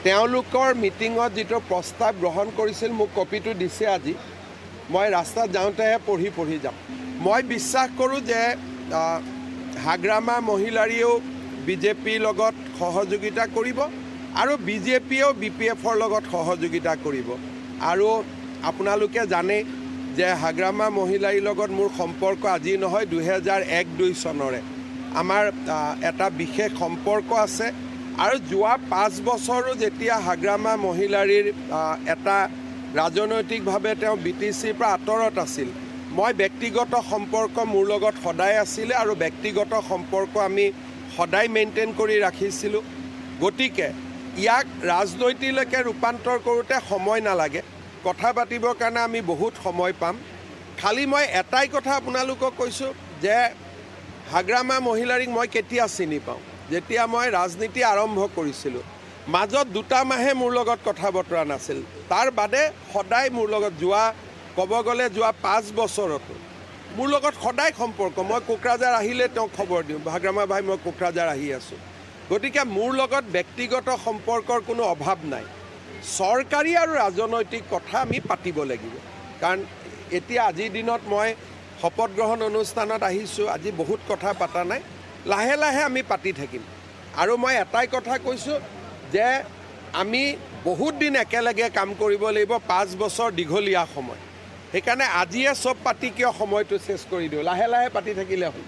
তেওঁলোকৰ মিটিঙত যিটো প্ৰস্তাৱ গ্ৰহণ কৰিছিল মোক কপিটো দিছে আজি মই ৰাস্তাত যাওঁতেহে পঢ়ি যাম মই বিশ্বাস কৰোঁ যে হাগ্ৰামা মহিলাৰীয়েও বিজেপিৰ লগত সহযোগিতা কৰিব আৰু বিজেপিয়েও বিপিএফৰ লগত সহযোগিতা কৰিব আৰু আপোনালোকে জানে যে হাগ্ৰামা মহিলাৰীৰ লগত মোৰ সম্পৰ্ক আজি নহয় 2001-2 চনৰে আমাৰ এটা বিশেষ সম্পৰ্ক আছে আৰু যোৱা 5 বছৰো যেতিয়া হাগ্ৰামা মহিলাৰীৰ এটা ৰাজনৈতিকভাৱে তেওঁ বিটিচিৰ পৰা আঁতৰত আছিল মই ব্যক্তিগত সম্পৰ্ক মোৰ লগত সদায় আছিলে আৰু ব্যক্তিগত সম্পৰ্ক আমি সদায় মেইনটেইন কৰি ৰাখিছিলোঁ গতিকে ইয়াক ৰাজনৈতিকলৈকে ৰূপান্তৰ কৰোঁতে সময় নালাগে কথা পাতিবৰ কাৰণে আমি বহুত সময় পাম খালি মই এটাই কথা আপোনালোকক কৈছোঁ যে হাগ্ৰামা মহিলাৰীক মই কেতিয়া চিনি পাওঁ যেতিয়া মই ৰাজনীতি আৰম্ভ কৰিছিলোঁ মাজত 2 মাহে মোৰ লগত কথা বতৰা নাছিল তাৰ বাদে সদায় মোৰ লগত ক'ব গ'লে যোৱা 5 বছৰতো মোৰ লগত সদায় সম্পৰ্ক মই কোকৰাঝাৰ আহিলে তেওঁক খবৰ দিওঁ হাগ্ৰামা ভাই মই কোকৰাঝাৰ আহি আছোঁ গতিকে মোৰ লগত ব্যক্তিগত সম্পৰ্কৰ কোনো অভাৱ নাই চৰকাৰী আৰু ৰাজনৈতিক কথা আমি পাতিব লাগিব কাৰণ এতিয়া আজিৰ দিনত মই শপত গ্ৰহণ অনুষ্ঠানত আহিছোঁ আজি বহুত কথা পতা নাই লাহে লাহে আমি পাতি থাকিম আৰু মই এটাই কথা কৈছোঁ যে আমি বহুত দিন একেলগে কাম কৰিব লাগিব 5 বছৰ দীঘলীয়া সময় সেইকাৰণে আজিয়ে চব পাতি কিয় সময়টো চেছ কৰি দিওঁ লাহে লাহে পাতি থাকিলে হ'ল